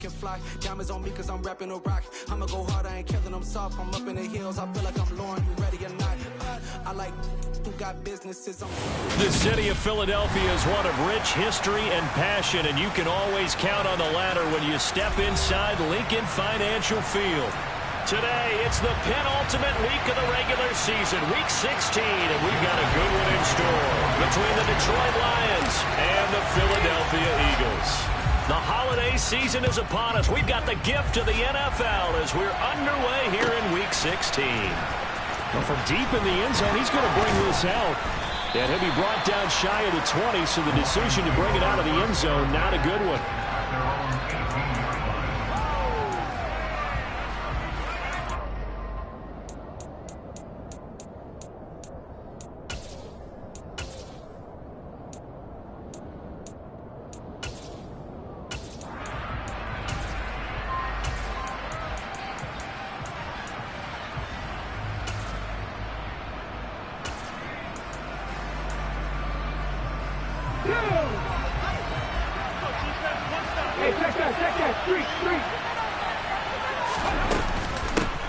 Can fly, diamonds on me cause I'm rapping a rock. I'ma go hard, I ain't killing them soft. I'm up in the hills, I feel like I'm Lauren, you ready or not? I like who got businesses. The city of Philadelphia is one of rich history and passion, and you can always count on the latter when you step inside Lincoln Financial Field. Today, it's the penultimate week of the regular season, week 16, and we've got a good one in store between the Detroit Lions and the Philadelphia Eagles. The holiday season is upon us. We've got the gift of the NFL as we're underway here in week 16. Well, from deep in the end zone, he's going to bring this out. And he'll be brought down shy of the 20, so the decision to bring it out of the end zone, not a good one.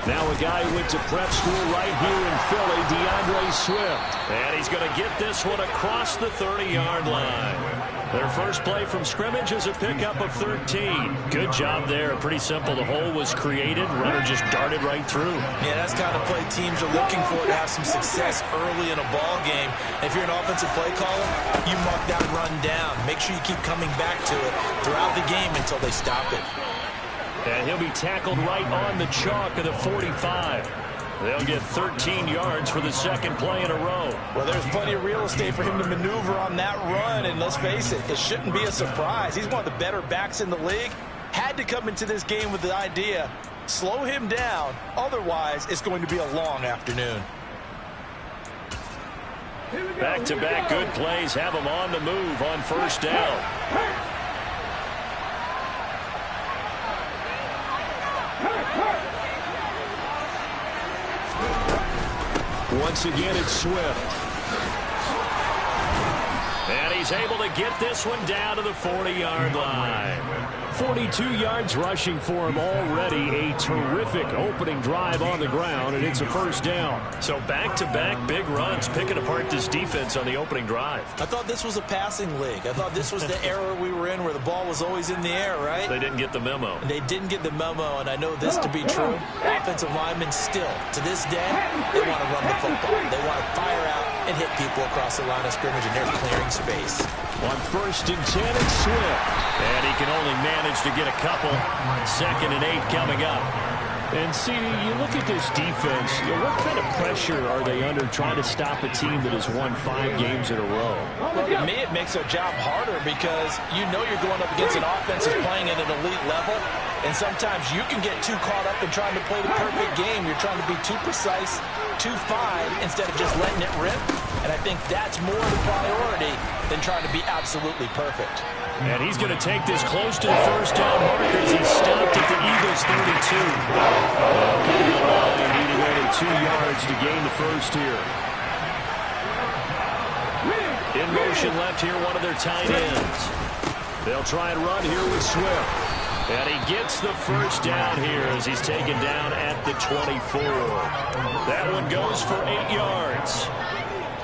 Now a guy who went to prep school right here in Philly, DeAndre Swift. And he's going to get this one across the 30-yard line. Their first play from scrimmage is a pickup of 13. Good job there. Pretty simple. The hole was created. Runner just darted right through. Yeah, that's the kind of play teams are looking for to have some success early in a ball game. If you're an offensive play caller, you mark that run down. Make sure you keep coming back to it throughout the game until they stop it. And he'll be tackled right on the chalk of the 45. They'll get 13 yards for the second play in a row. Well, there's plenty of real estate for him to maneuver on that run, and let's face it, it shouldn't be a surprise. He's one of the better backs in the league. Had to come into this game with the idea, slow him down, otherwise it's going to be a long afternoon. Back-to-back good plays have him on the move on first down. Once again, it's Swift. And he's able to get this one down to the 40-yard line. 42 yards rushing for him already. A terrific opening drive on the ground, and it's a first down. So back-to-back big runs, picking apart this defense on the opening drive. I thought this was a passing league. I thought this was the era we were in where the ball was always in the air, right? They didn't get the memo. They didn't get the memo, and I know this to be true. Offensive linemen still, to this day, they want to run the football. They want to fire out and hit people across the line of scrimmage, and they're clearing space. On first and 10, it's Swift. And he can only manage to get a couple. 2nd and 8 coming up. And, CD, you look at this defense, what kind of pressure are they under trying to stop a team that has won 5 games in a row? Well, to me, it makes their job harder because you know you're going up against an offense that's playing at an elite level, and sometimes you can get too caught up in trying to play the perfect game. You're trying to be too precise, too fine, instead of just letting it rip, and I think that's more the priority than trying to be absolutely perfect. And he's going to take this close to the first down marker as he's stopped at the Eagles' 32. Needing only 2 yards to gain the first here. In motion left here, one of their tight ends. They'll try and run here with Swift. And he gets the first down here as he's taken down at the 24. That one goes for 8 yards.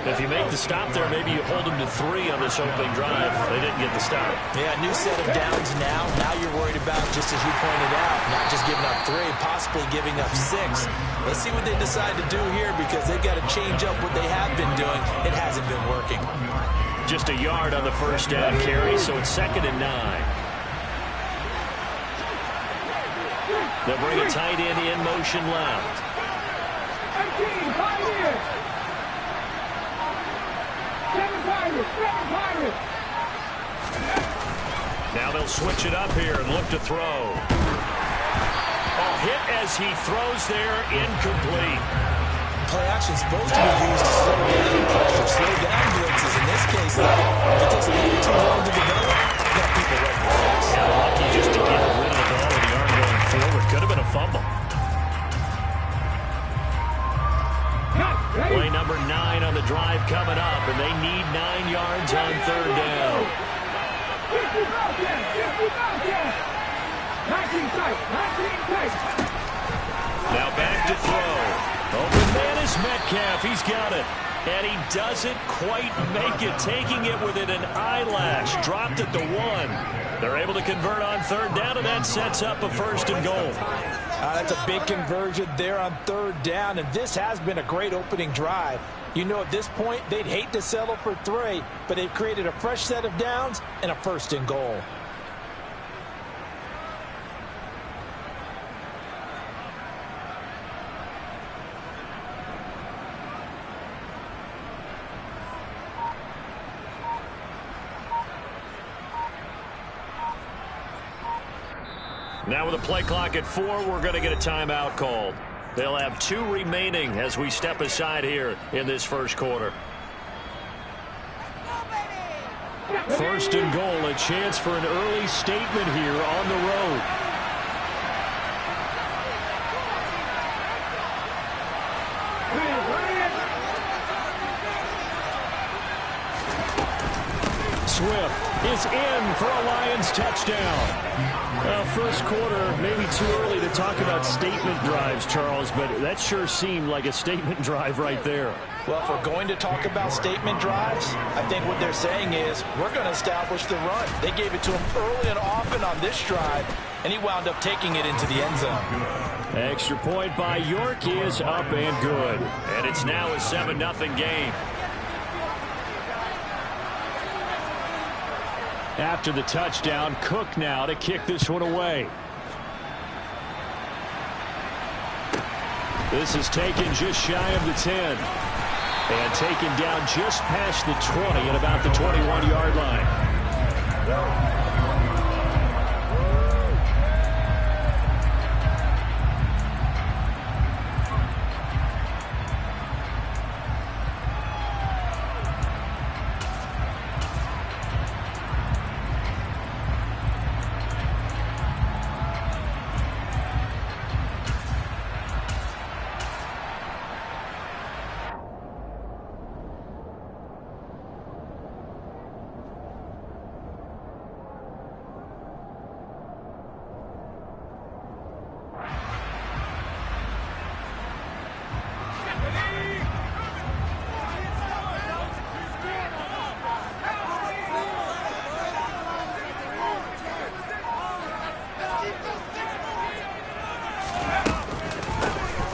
If you make the stop there, maybe you hold them to 3 on this opening drive. They didn't get the stop. Yeah, new set of downs now. Now you're worried about, just as you pointed out, not just giving up 3, possibly giving up 6. Let's see what they decide to do here because they've got to change up what they have been doing. It hasn't been working. Just a yard on the first down carry, so it's 2nd and 9. They'll bring a tight end in motion left. Now they'll switch it up here and look to throw. A hit as he throws there, incomplete. Play action is supposed to be used to slow down pressure, slow down blitzes. In this case, though, if it takes a little too long to develop, you got people running fast. Yeah, lucky just to get rid of the ball with the arm going forward. Could have been a fumble. Play number 9 on the drive coming up, and they need 9 yards on 3rd down. Now back to throw. Open man is Metcalf. He's got it. And he doesn't quite make it, taking it within an eyelash. Dropped at the 1. They're able to convert on third down, and that sets up a first and goal. That's a big conversion there on third down, and this has been a great opening drive. You know, at this point, they'd hate to settle for 3, but they've created a fresh set of downs and a first and goal. Now with a play clock at 4, we're going to get a timeout called. They'll have 2 remaining as we step aside here in this first quarter. First and goal, a chance for an early statement here on the road. Swift is in for a Lions touchdown. First quarter, maybe too early to talk about statement drives, Charles, but that sure seemed like a statement drive right there. Well, if we're going to talk about statement drives, I think what they're saying is we're going to establish the run. They gave it to him early and often on this drive, and he wound up taking it into the end zone. Extra point by York is up and good. And it's now a 7-0 game. After the touchdown, Cook now to kick this one away. This is taken just shy of the 10. And taken down just past the 20 at about the 21-yard line.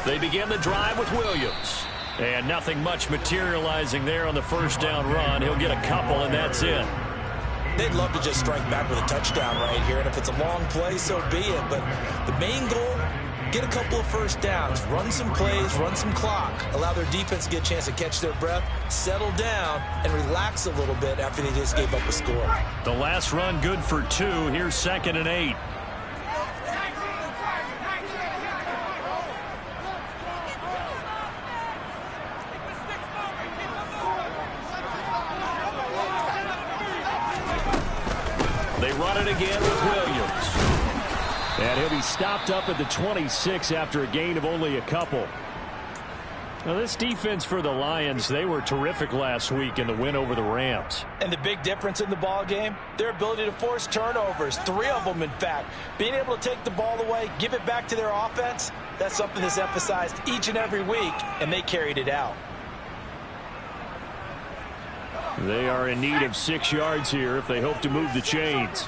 They begin the drive with Williams. And nothing much materializing there on the first down run. He'll get a couple, and that's it. They'd love to just strike back with a touchdown right here, and if it's a long play, so be it. But the main goal, get a couple of first downs, run some plays, run some clock, allow their defense to get a chance to catch their breath, settle down, and relax a little bit after they just gave up a score. The last run good for 2. Here's 2nd and 8. They run it again with Williams. And he'll be stopped up at the 26 after a gain of only a couple. Now, this defense for the Lions, they were terrific last week in the win over the Rams. And the big difference in the ball game, their ability to force turnovers, 3 of them, in fact. Being able to take the ball away, give it back to their offense, that's something that's emphasized each and every week, and they carried it out. They are in need of 6 yards here if they hope to move the chains.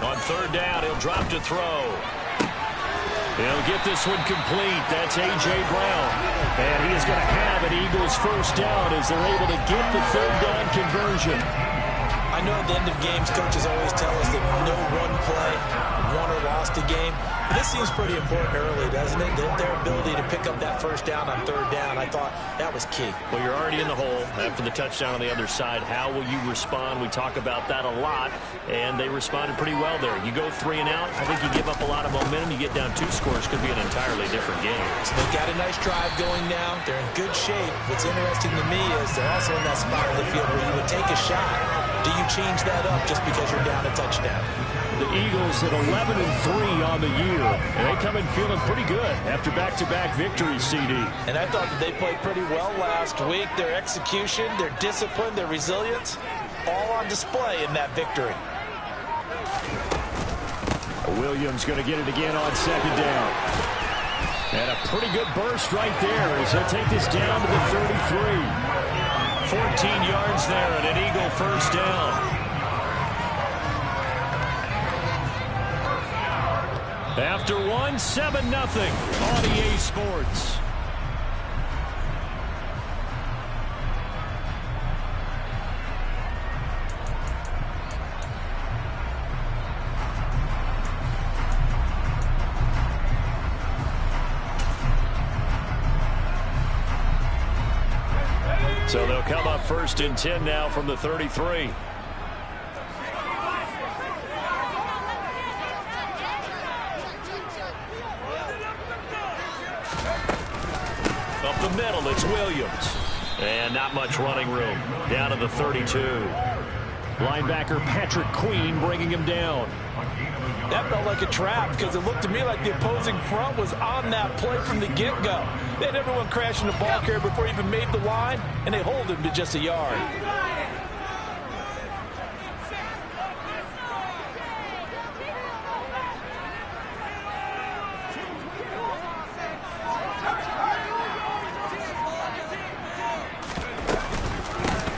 On third down, he'll drop to throw. He'll get this one complete. That's A.J. Brown. And he is going to have an Eagles first down as they're able to get the third down conversion. I know at the end of games, coaches always tell us that no one play won or lost a game. But this seems pretty important early, doesn't it? Their ability to pick up that first down on third down, I thought that was key. Well, you're already in the hole after the touchdown on the other side. How will you respond? We talk about that a lot, and they responded pretty well there. You go 3 and out, I think you give up a lot of momentum. You get down 2 scores, could be an entirely different game. So they've got a nice drive going now. They're in good shape. What's interesting to me is they're also in that spot of the field where you would take a shot. Do you change that up just because you're down a touchdown? The Eagles at 11-3 on the year, and they come in feeling pretty good after back-to-back victories, CD. And I thought that they played pretty well last week. Their execution, their discipline, their resilience, all on display in that victory. Williams going to get it again on second down. And a pretty good burst right there as he'll take this down to the 33. 14 yards there and an Eagle first down. After one, 7-0 on EA Sports. So they'll come up 1st and 10 now from the 33. Up the middle, it's Williams. And not much running room. Down to the 32. Linebacker Patrick Queen bringing him down. That felt like a trap because it looked to me like the opposing front was on that play from the get-go. They had everyone crashing the ball carrier before he even made the line, and they hold him to just a yard.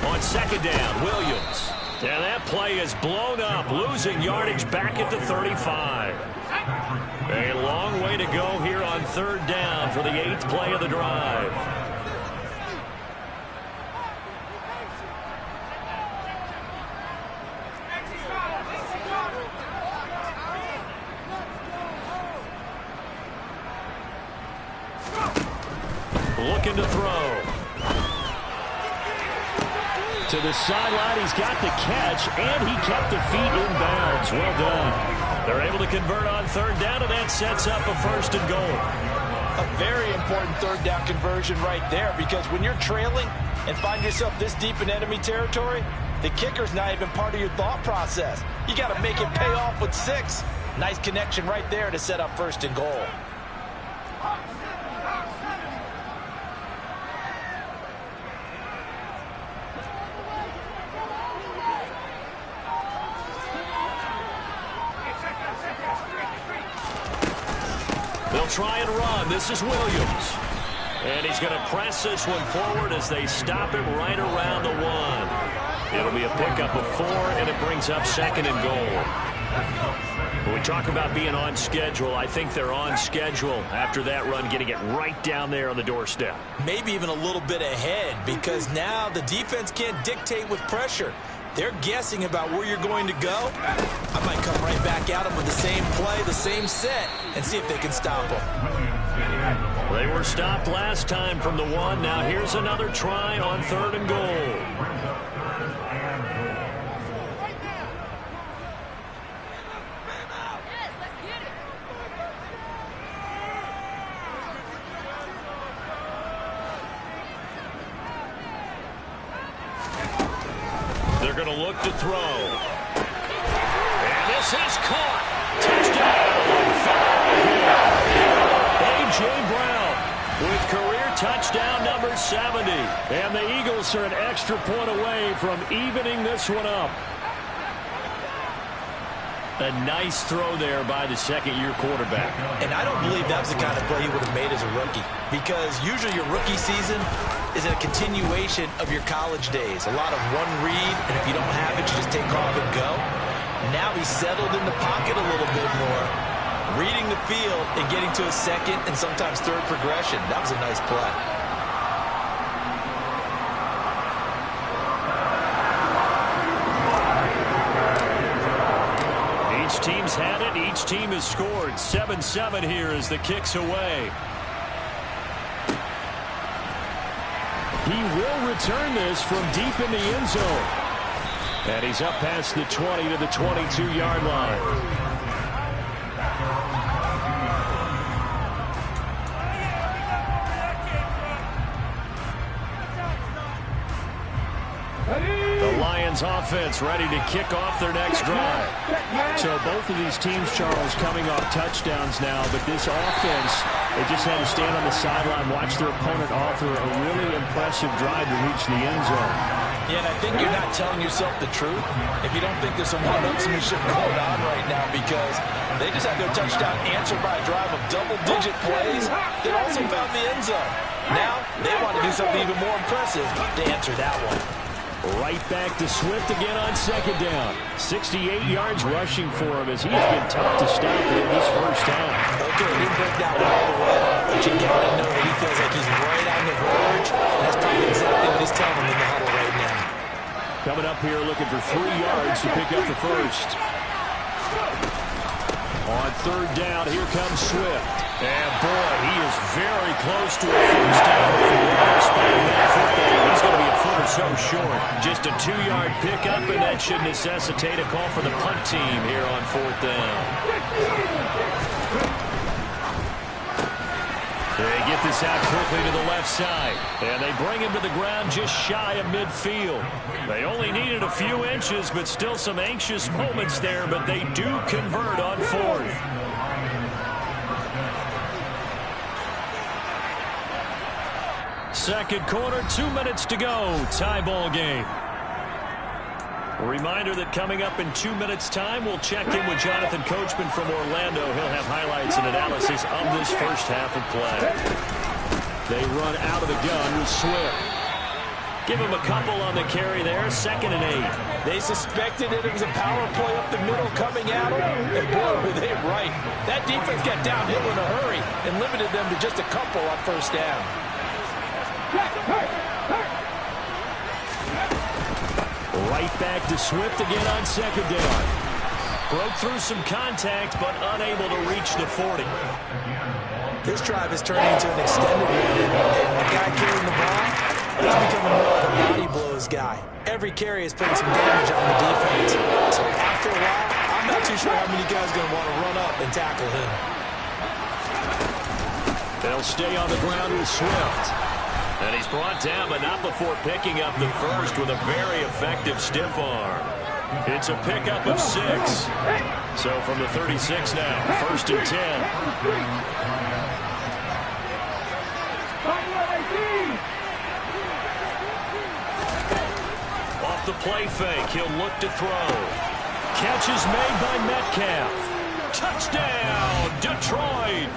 On second down, Williams. And that play is blown up, losing yardage back at the 35. A long way to go here on 3rd down for the 8th play of the drive. Looking to throw. To the sideline, he's got the catch, and he kept the feet in bounds. Well done. They're able to convert on 3rd down, and that sets up a 1st and goal. A very important 3rd down conversion right there, because when you're trailing and find yourself this deep in enemy territory, the kicker's not even part of your thought process. You got to make it pay off with 6. Nice connection right there to set up 1st and goal. They'll try and run. This is Williams. And he's going to press this one forward as they stop him right around the 1. It'll be a pickup of 4, and it brings up 2nd and goal. When we talk about being on schedule, I think they're on schedule after that run, getting it right down there on the doorstep. Maybe even a little bit ahead, because now the defense can't dictate with pressure. They're guessing about where you're going to go. I might come right back at them with the same play, the same set, and see if they can stop them. They were stopped last time from the 1. Now here's another try on 3rd and goal. They're going to look to throw. And this is caught. Touchdown. A.J. Brown with career touchdown number 70. And the Eagles are an extra point away from evening this one up. A nice throw there by the 2nd-year quarterback. And I don't believe that was the kind of play he would have made as a rookie, because usually your rookie season is a continuation of your college days. A lot of one read, and if you don't have it, you just take off and go. Now he's settled in the pocket a little bit more, reading the field and getting to a 2nd and sometimes 3rd progression. That was a nice play. Each team's had it. Each team has scored. 7-7 here as the kick's away. He will return this from deep in the end zone. And he's up past the 20 to the 22-yard line. Lions offense ready to kick off their next drive. So both of these teams, Charles, coming off touchdowns now, but this offense, they just had to stand on the sideline, watch their opponent offer a really impressive drive to reach the end zone. Yeah, and I think you're not telling yourself the truth if you don't think there's some one-upsmanship going on right now, because they just had their touchdown answered by a drive of double-digit plays that also found the end zone. Now, they want to do something even more impressive to answer that one. Right back to Swift again on second down. 68 yards rushing for him as he has been tough to stop in this first half. Okay, he didn't break that one all the way, but you got to know that he feels like he's right on the verge, and that's probably exactly what he's telling him in the huddle right now. Coming up here looking for 3 yards to pick up the first. On third down, here comes Swift. And boy, he is very close to a first down. He's going to be a foot or so short. Just a 2-yard pickup, and that should necessitate a call for the punt team here on fourth down. They get this out quickly to the left side, and they bring him to the ground just shy of midfield. They only needed a few inches, but still some anxious moments there, but they do convert on fourth. Second quarter, 2 minutes to go. Tie ball game. A reminder that coming up in 2 minutes' time, we'll check in with Jonathan Coachman from Orlando. He'll have highlights and analysis of this first half of play. They run out of the gun with Swift. Give him a couple on the carry there, 2nd and 8. They suspected it was a power play up the middle coming at them, and boy, were they right. That defense got downhill in a hurry and limited them to just a couple on first down. Right back to Swift again on second down. Broke through some contact, but unable to reach the 40. This drive is turning into an extended one, and the guy carrying the ball, he's becoming more of a body blows guy. Every carry is putting some damage on the defense. So after a while, I'm not too sure how many guys are going to want to run up and tackle him. They'll stay on the ground with Swift. And he's brought down, but not before picking up the first with a very effective stiff arm. It's a pickup of 6. So from the 36 now, 1st and 10. Off the play fake, he'll look to throw. Catch is made by Metcalf. Touchdown, Detroit.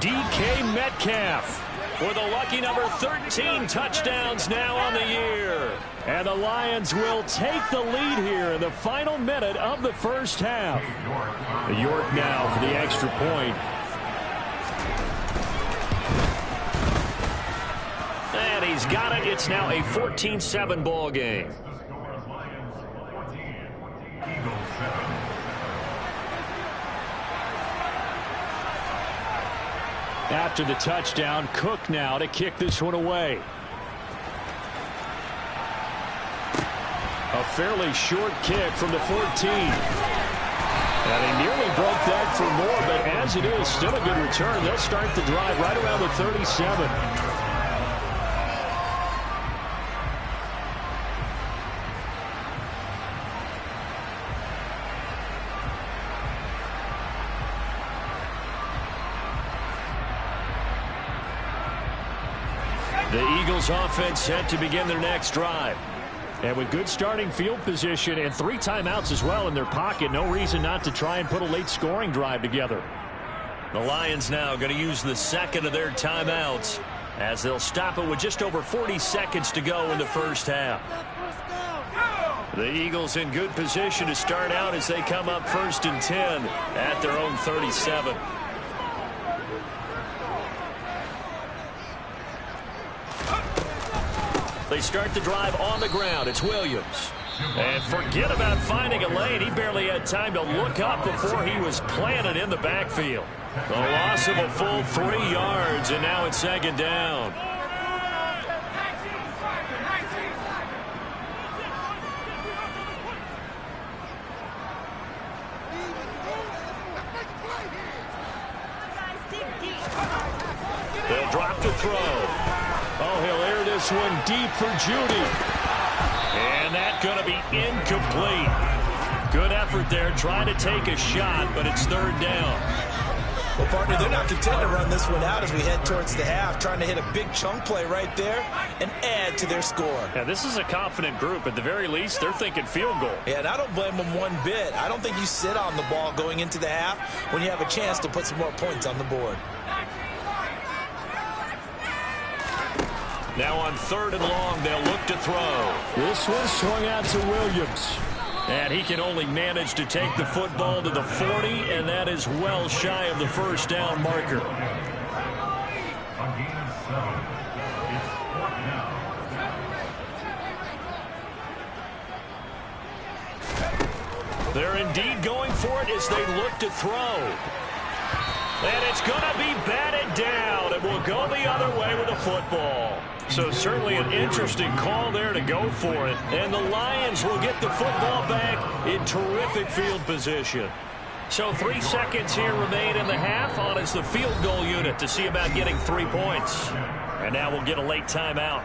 DK Metcalf with a lucky number 13 touchdowns now on the year. And the Lions will take the lead here in the final minute of the first half. York now for the extra point. And he's got it. It's now a 14-7 ball game. After the touchdown, Cook now to kick this one away. A fairly short kick from the 14. And he nearly broke that for more, but as it is, still a good return. They'll start the drive right around the 37. The Eagles offense set to begin their next drive. And with good starting field position and 3 timeouts as well in their pocket, no reason not to try and put a late scoring drive together. The Lions now going to use the second of their timeouts as they'll stop it with just over 40 seconds to go in the first half. The Eagles in good position to start out as they come up 1st and 10 at their own 37. They start the drive on the ground. It's Williams. And forget about finding a lane. He barely had time to look up before he was planted in the backfield. The loss of a full 3 yards, and now it's 2nd down. They'll drop to throw. Oh, he'll air this one deep for Judy. And that's going to be incomplete. Good effort there, trying to take a shot, but it's third down. Well, partner, they're not content to run this one out as we head towards the half, trying to hit a big chunk play right there and add to their score. Yeah, this is a confident group. At the very least, they're thinking field goal. Yeah, and I don't blame them one bit. I don't think you sit on the ball going into the half when you have a chance to put some more points on the board. Now on 3rd and long, they'll look to throw. This one swung out to Williams. And he can only manage to take the football to the 40, and that is well shy of the first down marker. They're indeed going for it as they look to throw. And it's going to be batted down, and will go the other way with the football. So certainly an interesting call there to go for it. And the Lions will get the football back in terrific field position. So 3 seconds here remain in the half on as the field goal unit to see about getting 3 points. And now we'll get a late timeout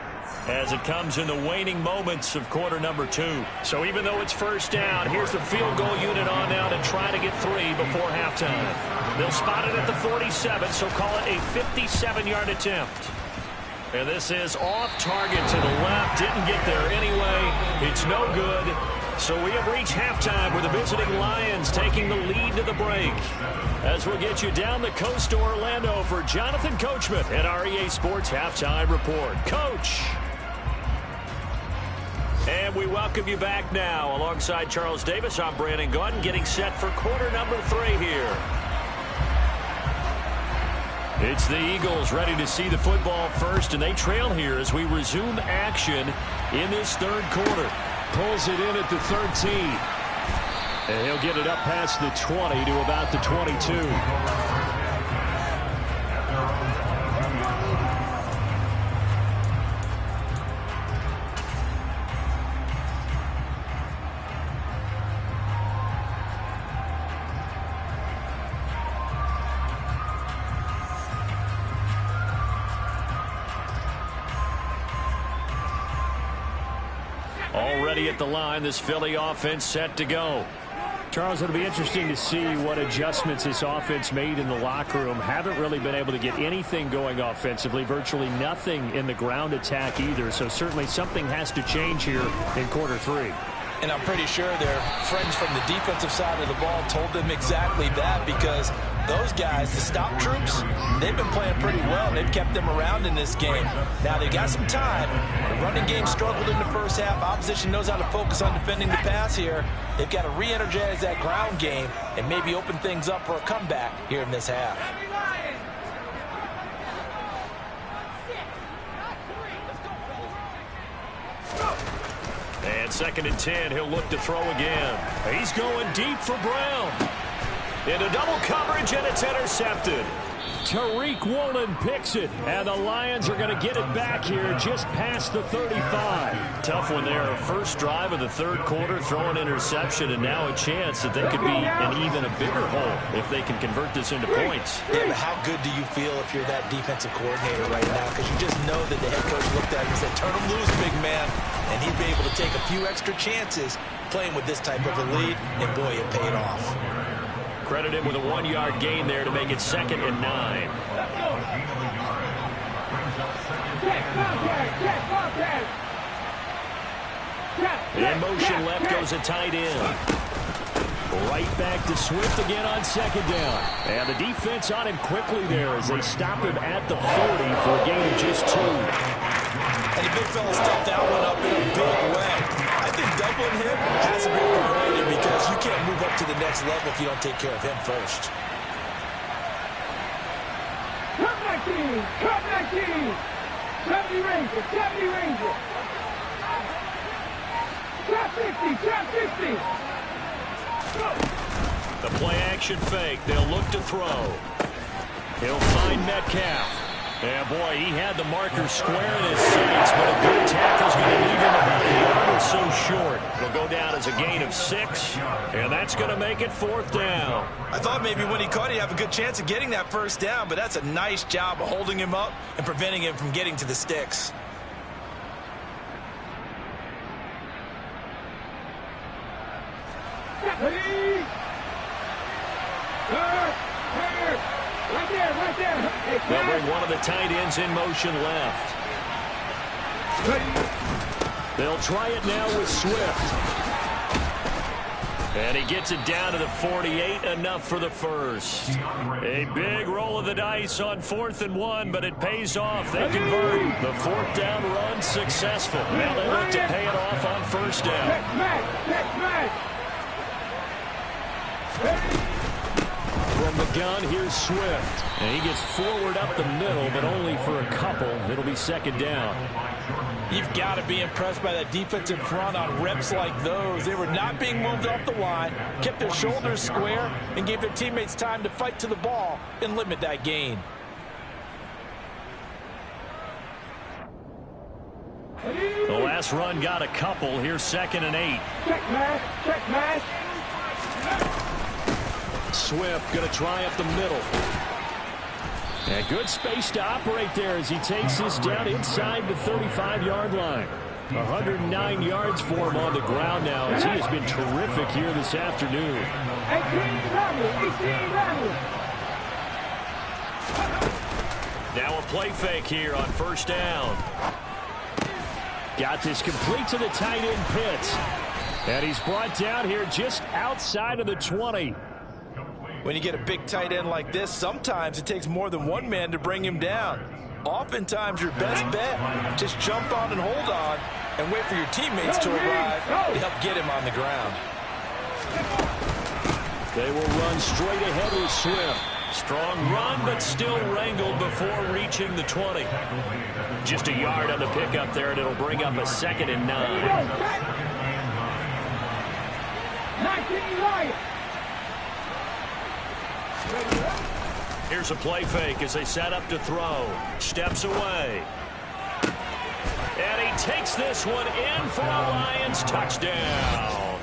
as it comes in the waning moments of quarter number 2. So even though it's first down, here's the field goal unit on now to try to get 3 before halftime. They'll spot it at the 47, so call it a 57-yard attempt. And this is off target to the left. Didn't get there anyway. It's no good. So we have reached halftime with the visiting Lions taking the lead to the break. As we'll get you down the coast to Orlando for Jonathan Coachman at our EA Sports Halftime Report. Coach. And we welcome you back now. Alongside Charles Davis, I'm Brandon Gaudin, getting set for quarter number 3 here. It's the Eagles ready to see the football first, and they trail here as we resume action in this 3rd quarter. Pulls it in at the 13. And he'll get it up past the 20 to about the 22. Already at the line, this Philly offense set to go. Charles, it'll be interesting to see what adjustments this offense made in the locker room. Haven't really been able to get anything going offensively, virtually nothing in the ground attack either. So certainly something has to change here in quarter 3. And I'm pretty sure their friends from the defensive side of the ball told them exactly that, because those guys, the stop troops, they've been playing pretty well. They've kept them around in this game. Now, they got some time. The running game struggled in the first half. Opposition knows how to focus on defending the pass here. They've got to re-energize that ground game and maybe open things up for a comeback here in this half. And 2nd and 10, he'll look to throw again. He's going deep for Brown. Into double coverage, and it's intercepted. Tariq Woolen picks it, and the Lions are going to get it back here just past the 35. Tough one there. First drive of the 3rd quarter, throwing interception, and now a chance that they could be in even a bigger hole if they can convert this into points. Yeah, but how good do you feel if you're that defensive coordinator right now? Because you just know that the head coach looked at him and said, turn him loose, big man. And he'd be able to take a few extra chances playing with this type of a lead, and boy, it paid off. Credit him with a 1-yard gain there to make it 2nd and 9. In motion left goes a tight end. Right back to Swift again on 2nd down. And the defense on him quickly there as they stop him at the 40 for a gain of just 2. And the big fella stepped that one up in a big way. I think doubling him has to be overrated because you can't move up to the next level if you don't take care of him first. Come back team! Come back team! 70 Rangers! 70 Rangers! Trap 50! Trap 50! The play action fake. They'll look to throw. He'll find Metcalf. Yeah, boy, he had the marker square in his sights, but a good tackle's going to leave him about a yard or so short. It'll go down as a gain of 6, and that's going to make it 4th down. I thought maybe when he caught it, he'd have a good chance of getting that first down, but that's a nice job of holding him up and preventing him from getting to the sticks. Right there. They'll bring one of the tight ends in motion left. They'll try it now with Swift. And he gets it down to the 48, enough for the first. A big roll of the dice on 4th and 1, but it pays off. They convert. The 4th down run successful. Now they look to pay it off on 1st down. From the gun, here's Swift. And he gets forward up the middle, but only for a couple. It'll be 2nd down. You've got to be impressed by that defensive front on reps like those. They were not being moved off the line, kept their shoulders square, and gave their teammates time to fight to the ball and limit that gain. The last run got a couple. Here's 2nd and 8. Check pass. Swift going to try up the middle. And good space to operate there as he takes this down inside the 35-yard line. 109 yards for him on the ground now as he has been terrific here this afternoon. 18 Now a play fake here on 1st down. Got this complete to the tight end Pitts. And he's brought down here just outside of the 20. When you get a big tight end like this, sometimes it takes more than one man to bring him down. Oftentimes, your best bet, just jump on and hold on and wait for your teammates to arrive to help get him on the ground. They will run straight ahead with Swift. Strong run, but still wrangled before reaching the 20. Just a yard on the pickup there, and it'll bring up a 2nd and 9. 19 right. Here's a play fake as they set up to throw. Steps away. And he takes this one in for a Lions touchdown.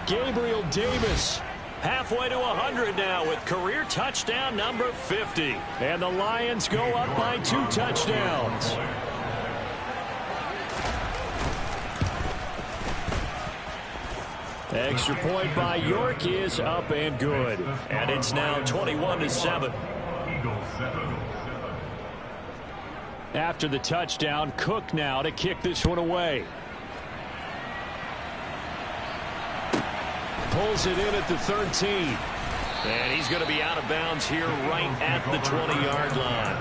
Gabriel Davis halfway to 100 now with career touchdown number 50. And the Lions go up by 2 touchdowns. Extra point by York is up and good. And it's now 21-7. After the touchdown, Cook now to kick this one away. Pulls it in at the 13. And he's going to be out of bounds here right at the 20-yard line.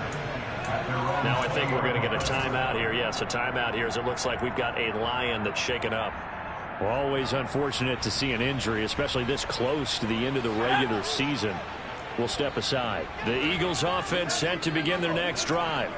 Now I think we're going to get a timeout here. Yes, a timeout here as it looks like we've got a Lion that's shaken up. Well, always unfortunate to see an injury, especially this close to the end of the regular season. We'll step aside. The Eagles offense set to begin their next drive.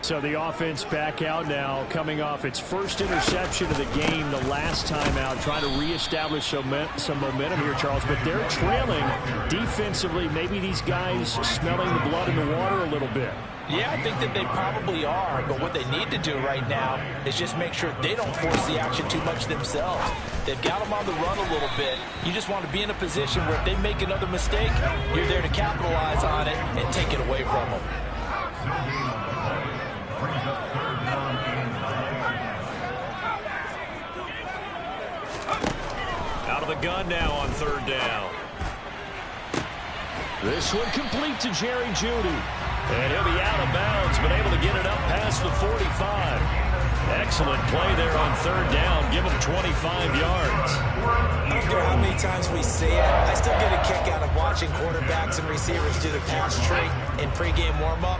So the offense back out now, coming off its first interception of the game the last time out, trying to reestablish some momentum here, Charles. But they're trailing defensively. Maybe these guys smelling the blood in the water a little bit. Yeah, I think that they probably are, but what they need to do right now is just make sure they don't force the action too much themselves. They've got them on the run a little bit. You just want to be in a position where if they make another mistake, you're there to capitalize on it and take it away from them. Out of the gun now on 3rd down. This one complete to Jerry Jeudy. And he'll be out of bounds, but able to get it up past the 45. Excellent play there on 3rd down. Give him 25 yards. I don't care how many times we see it. I still get a kick out of watching quarterbacks and receivers do the pass trait in pregame warm-up.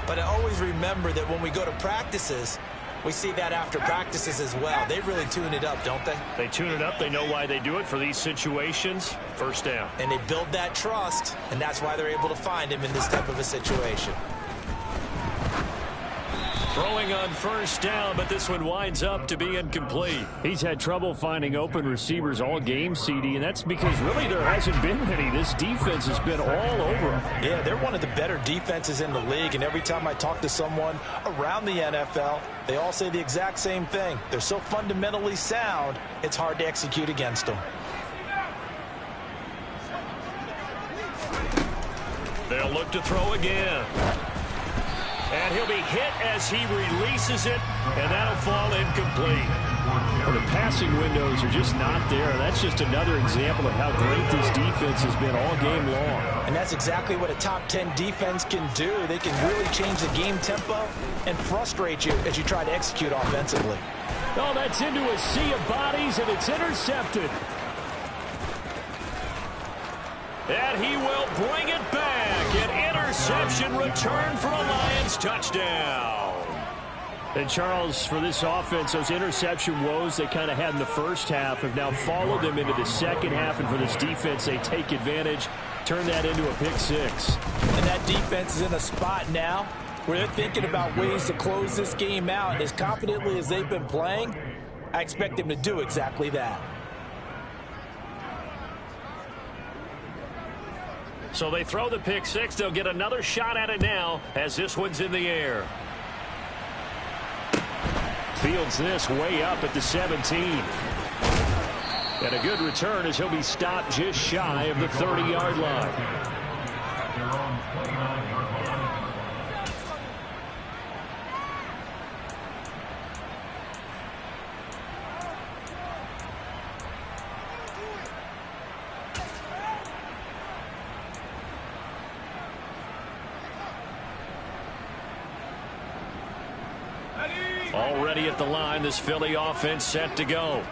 But I always remember that when we go to practices, we see that after practices as well. They really tune it up, don't they? They tune it up. They know why they do it for these situations. 1st down. And they build that trust, and that's why they're able to find him in this type of a situation. Throwing on 1st down, but this one winds up to be incomplete. He's had trouble finding open receivers all game, CD, and that's because really there hasn't been many. This defense has been all over them. Yeah, they're one of the better defenses in the league, and every time I talk to someone around the NFL, they all say the exact same thing. They're so fundamentally sound, it's hard to execute against them. They'll look to throw again. And he'll be hit as he releases it, and that'll fall incomplete. Well, the passing windows are just not there. That's just another example of how great this defense has been all game long. And And that's exactly what a top 10 defense can do. They can really change the game tempo and frustrate you as you try to execute offensively. Oh, that's into a sea of bodies, and it's intercepted. And he will bring it back. An interception return for a Lions touchdown. And, Charles, for this offense, those interception woes they kind of had in the first half have now followed them into the second half. And for this defense, they take advantage, turn that into a pick six. And that defense is in a spot now where they're thinking about ways to close this game out. As confidently as they've been playing, I expect them to do exactly that. So they throw the pick six. They'll get another shot at it now as this one's in the air. Fields this way up at the 17. And a good return as he'll be stopped just shy of the 30-yard line. Already at the line, this Philly offense set to go.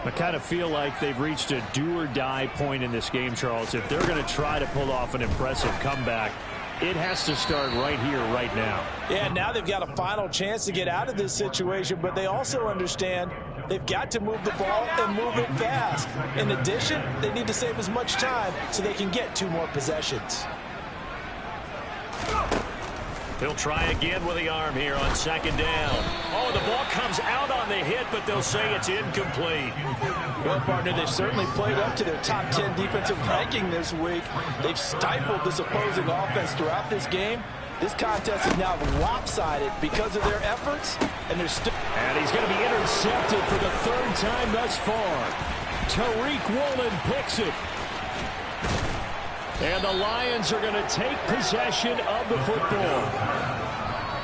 I kind of feel like they've reached a do-or-die point in this game, Charles. If they're going to try to pull off an impressive comeback, it has to start right here, right now. Yeah, now they've got a final chance to get out of this situation, but they also understand they've got to move the ball and move it fast. In addition, they need to save as much time so they can get 2 more possessions. He'll try again with the arm here on second down. Oh, the ball comes out on the hit, but they'll say it's incomplete. Well, partner, they've certainly played up to their top 10 defensive ranking this week. They've stifled this opposing offense throughout this game. This contest is now lopsided because of their efforts, and they're still... And he's going to be intercepted for the 3rd time thus far. Tariq Woolen picks it. And the Lions are going to take possession of the football.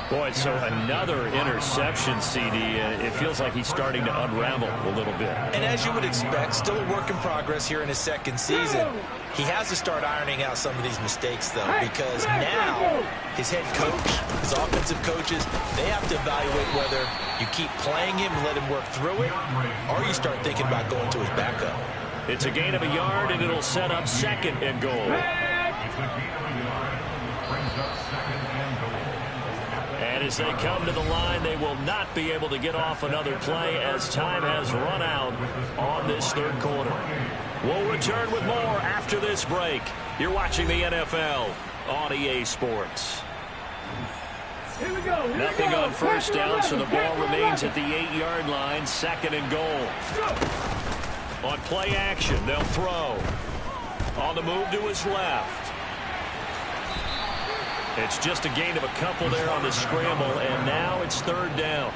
Boy, so another interception, CD. It feels like he's starting to unravel a little bit. And as you would expect, still a work in progress here in his 2nd season. He has to start ironing out some of these mistakes, though, because now his head coach, his offensive coaches, they have to evaluate whether you keep playing him and let him work through it, or you start thinking about going to his backup. It's a gain of a yard, and it'll set up 2nd and goal. And as they come to the line, they will not be able to get off another play as time has run out on this 3rd quarter. We'll return with more after this break. You're watching the NFL on EA Sports. Here we go. Nothing on first down, so the ball remains at the 8-yard line, 2nd and goal. On play action, they'll throw. On the move to his left. It's just a gain of a couple there on the scramble, and now it's 3rd down.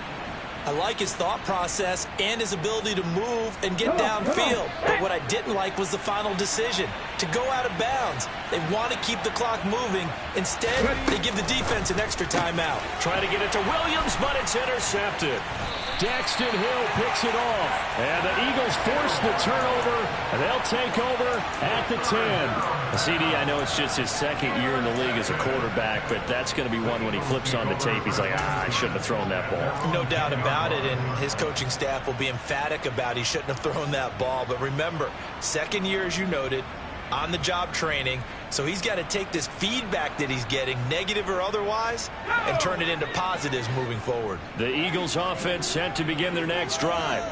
I like his thought process and his ability to move and get downfield. But what I didn't like was the final decision, to go out of bounds. They want to keep the clock moving. Instead, they give the defense an extra timeout. Try to get it to Williams, but it's intercepted. Daxton Hill picks it off. And the Eagles force the turnover, and they'll take over at the 10. CD, I know it's just his 2nd year in the league as a quarterback, but that's going to be one when he flips on the tape. He's like, I shouldn't have thrown that ball. No doubt about it, and his coaching staff will be emphatic about he shouldn't have thrown that ball. But remember, 2nd year, as you noted, on-the-job training, so he's got to take this feedback that he's getting, negative or otherwise, and turn it into positives moving forward. The Eagles offense set to begin their next drive.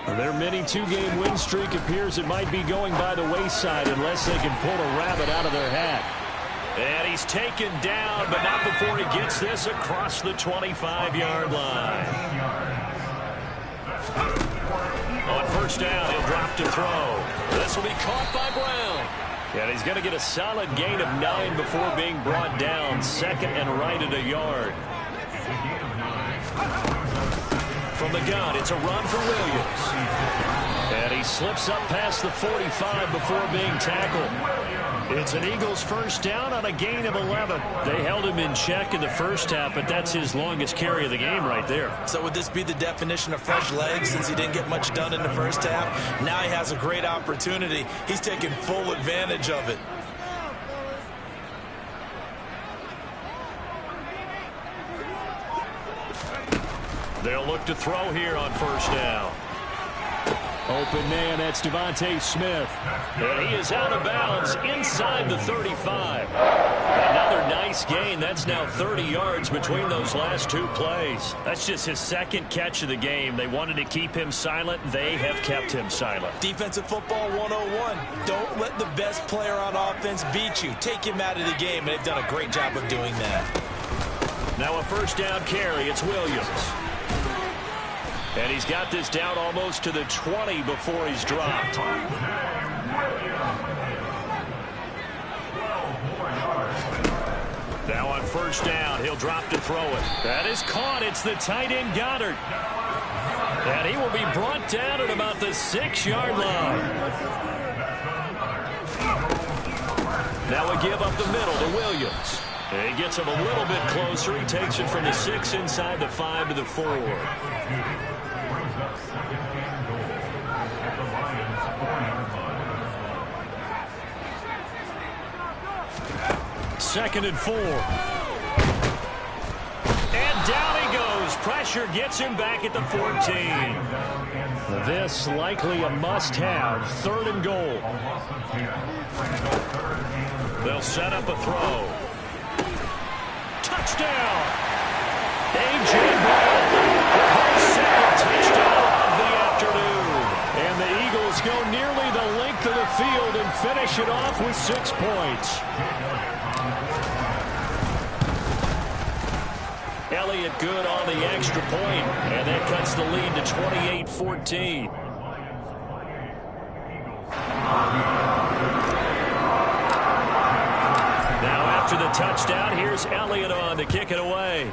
Their mini 2-game win streak appears it might be going by the wayside unless they can pull a rabbit out of their hat. And he's taken down, but not before he gets this across the 25-yard line. On first down, he'll drop to throw. This will be caught by Brown. And he's going to get a solid gain of 9 before being brought down. 2nd and right at a yard. From the gun, it's a run for Williams. And he slips up past the 45 before being tackled. It's an Eagles first down on a gain of 11. They held him in check in the first half, but that's his longest carry of the game right there. So would this be the definition of fresh legs since he didn't get much done in the first half? Now he has a great opportunity. He's taking full advantage of it. They'll look to throw here on first down. Open man, that's Devontae Smith. And he is out of bounds inside the 35. Another nice gain. That's now 30 yards between those last two plays. That's just his second catch of the game. They wanted to keep him silent. They have kept him silent. Defensive football 101. Don't let the best player on offense beat you. Take him out of the game, and they've done a great job of doing that. Now a first down carry. It's Williams. And he's got this down almost to the 20 before he's dropped. Now on first down, he'll drop to throw it. That is caught. It's the tight end Goddard. And he will be brought down at about the 6-yard line. Now a give up the middle to Williams. And he gets him a little bit closer. He takes it from the 6 inside the 5 to the 4. Second and 4. And down he goes. Pressure gets him back at the 14. This likely a must-have. Third and goal. They'll set up a throw. Touchdown! A.J. Brown with his second touchdown of the afternoon. And the Eagles go nearly the length of the field and finish it off with 6 points. Elliott good on the extra point, and that cuts the lead to 28-14. Now after the touchdown, here's Elliott on to kick it away.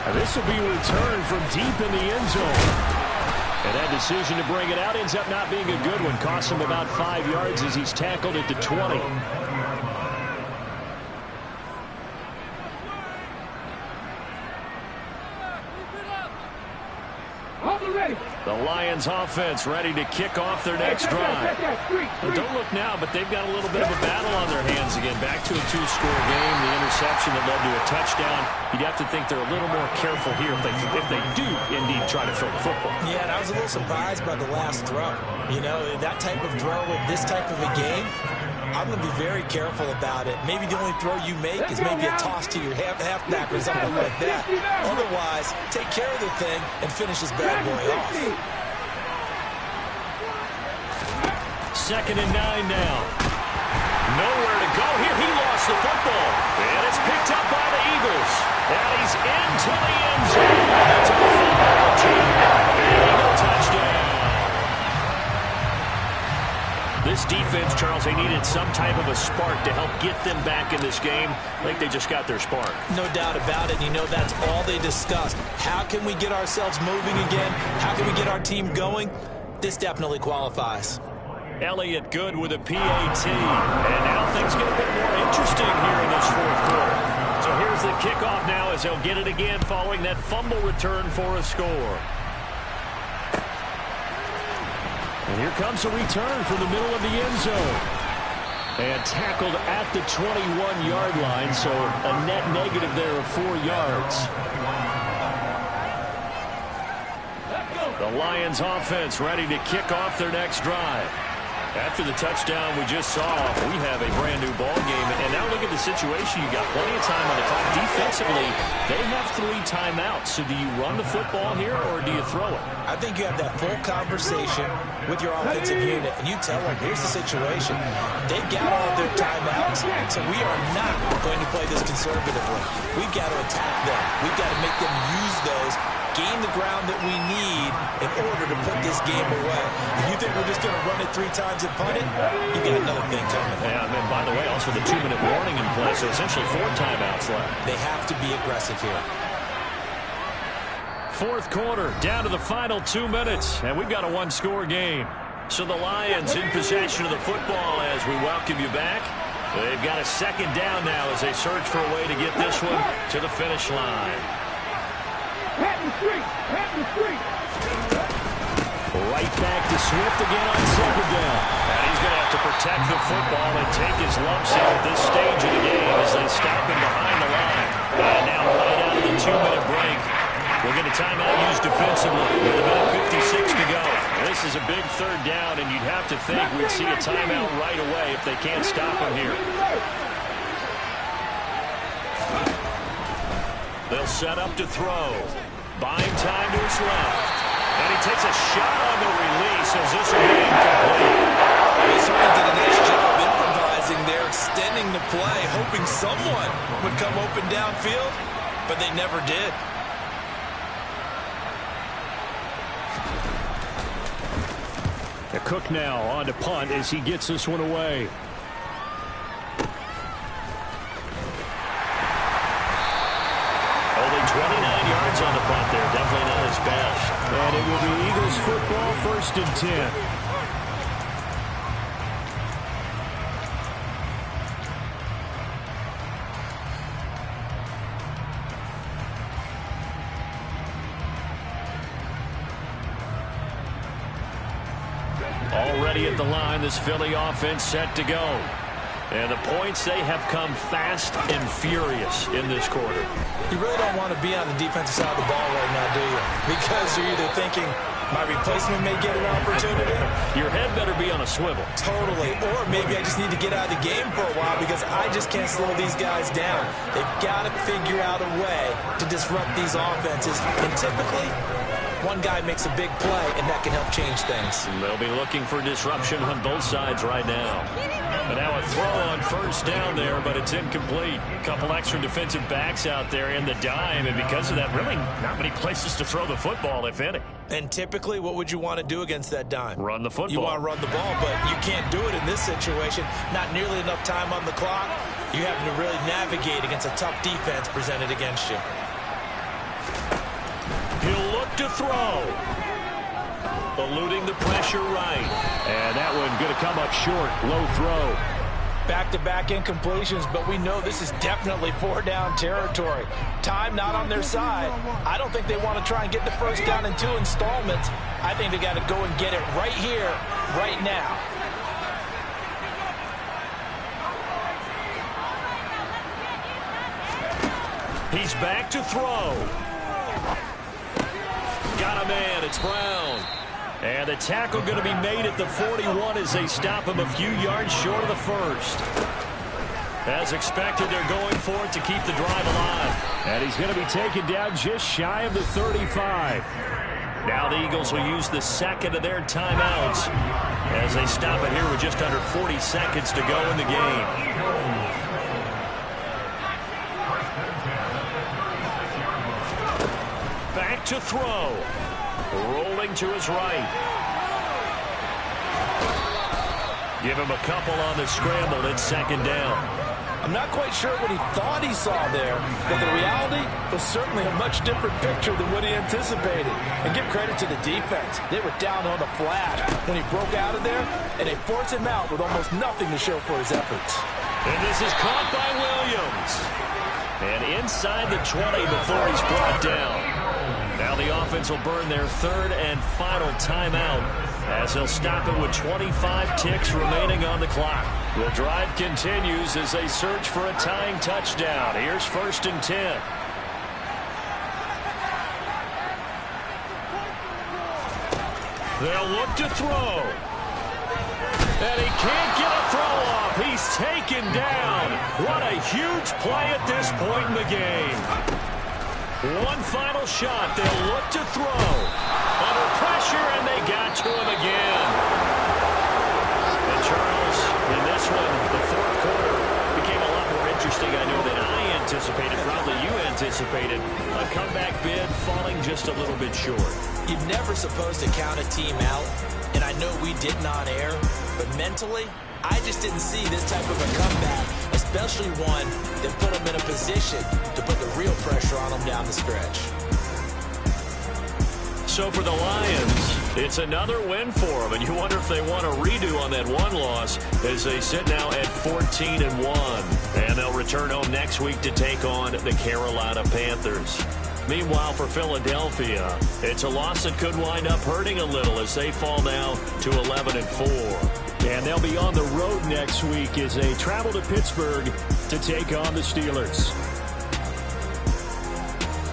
And this will be returned from deep in the end zone. And that decision to bring it out ends up not being a good one. Costs him about 5 yards as he's tackled at the 20. The Lions offense ready to kick off their next drive. Well, don't look now, but they've got a little bit of a battle on their hands again. Back to a 2-score game. The interception that led to a touchdown. You'd have to think they're a little more careful here if they do indeed try to throw the football. Yeah, and I was a little surprised by the last throw. You know, that type of throw with this type of a game, I'm going to be very careful about it. Maybe the only throw you make is maybe a toss to your halfback or something like that. Otherwise, take care of the thing and finish this bad boy off. Second and 9 now. Nowhere to go here. He lost the football. And it's picked up by the Eagles. And he's into the end zone. That's a fumble return. Eagle touchdown. This defense, Charles, they needed some type of a spark to help get them back in this game. I think they just got their spark. No doubt about it. You know, that's all they discussed. How can we get ourselves moving again? How can we get our team going? This definitely qualifies. Elliott good with a PAT. And now things get a bit more interesting here in this fourth quarter. So here's the kickoff now as they'll get it again following that fumble return for a score. And here comes a return from the middle of the end zone. And tackled at the 21-yard line, so a net negative there of 4 yards. The Lions offense ready to kick off their next drive. After the touchdown we just saw, we have a brand-new ball game. And now look at the situation. You got plenty of time on the clock. Defensively, they have 3 timeouts. So do you run the football here or do you throw it? I think you have that full conversation with your offensive unit, and you tell them, here's the situation. They've got all of their timeouts, so we are not going to play this conservatively. We've got to attack them. We've got to make them use those, gain the ground that we need in order to put this game away. If you think we're just going to run it 3 times and punt it, you got another thing coming. Yeah, and then, by the way, also the 2-minute warning in play, so essentially 4 timeouts left. They have to be aggressive here. Fourth quarter, down to the final 2 minutes, and we've got a 1-score game. So the Lions in possession of the football as we welcome you back. They've got a second down now as they search for a way to get this one to the finish line. Right back to Swift again on second down. And he's going to have to protect the football and take his lumps here at this stage of the game as they stop him behind the line. And now right out of the 2-minute break, we'll get a timeout used defensively with a minute 56 to go. This is a big third down, and you'd have to think we'd see a timeout right away if they can't stop him here. They'll set up to throw. Buying time to his left. And he takes a shot on the release as this will be incomplete. They certainly did a nice job improvising there, extending the play, hoping someone would come open downfield, but they never did. Cook now on to punt as he gets this one away. Only 29 yards on the punt there. Definitely not his best. And it will be Eagles football, 1st and 10. Already at the line, this Philly offense set to go. And the points, they have come fast and furious in this quarter. You really don't want to be on the defensive side of the ball right now, do you? Because you're either thinking, my replacement may get an opportunity. Your head better be on a swivel. Totally. Or maybe I just need to get out of the game for a while because I just can't slow these guys down. They've got to figure out a way to disrupt these offenses. And typically, one guy makes a big play, and that can help change things. They'll be looking for disruption on both sides right now. And now a throw on first down there, but it's incomplete. A couple extra defensive backs out there in the dime, and because of that, really not many places to throw the football, if any. And typically, what would you want to do against that dime? Run the football. You want to run the ball, but you can't do it in this situation. Not nearly enough time on the clock. You have to really navigate against a tough defense presented against you. He'll look to throw. Eluding the pressure right. And that one going to come up short. Low throw. Back-to-back incompletions, but we know this is definitely 4-down territory. Time not on their side. I don't think they want to try and get the first down in 2 installments. I think they got to go and get it right here, right now. He's back to throw. Got a man. It's Brown. And the tackle going to be made at the 41 as they stop him a few yards short of the first. As expected, they're going for it to keep the drive alive. And he's going to be taken down just shy of the 35. Now the Eagles will use the second of their timeouts as they stop it here with just under 40 seconds to go in the game. Back to throw. Rolling to his right. Give him a couple on the scramble. It's 2nd down. I'm not quite sure what he thought he saw there, but the reality was certainly a much different picture than what he anticipated. And give credit to the defense. They were down on the flash when he broke out of there, and they forced him out with almost nothing to show for his efforts. And this is caught by Williams. And inside the 20 before he's brought down. Now the offense will burn their 3rd and final timeout as they'll stop it with 25 ticks remaining on the clock. The drive continues as they search for a tying touchdown. Here's 1st and 10. They'll look to throw. And he can't get a throw off. He's taken down. What a huge play at this point in the game. One final shot. They'll look to throw. Under pressure, and they got to him again. And Charles, in this one, the 4th quarter became a lot more interesting, I know, than I anticipated. Probably you anticipated. A comeback bid falling just a little bit short. You're never supposed to count a team out, and I know we didn't on air, but mentally, I just didn't see this type of a comeback, especially one that put them in a position to put the real pressure on them down the stretch. So for the Lions, it's another win for them, and you wonder if they want a redo on that one loss as they sit now at 14-1. And they'll return home next week to take on the Carolina Panthers. Meanwhile, for Philadelphia, it's a loss that could wind up hurting a little as they fall now to 11-4. And they'll be on the road next week as they travel to Pittsburgh to take on the Steelers.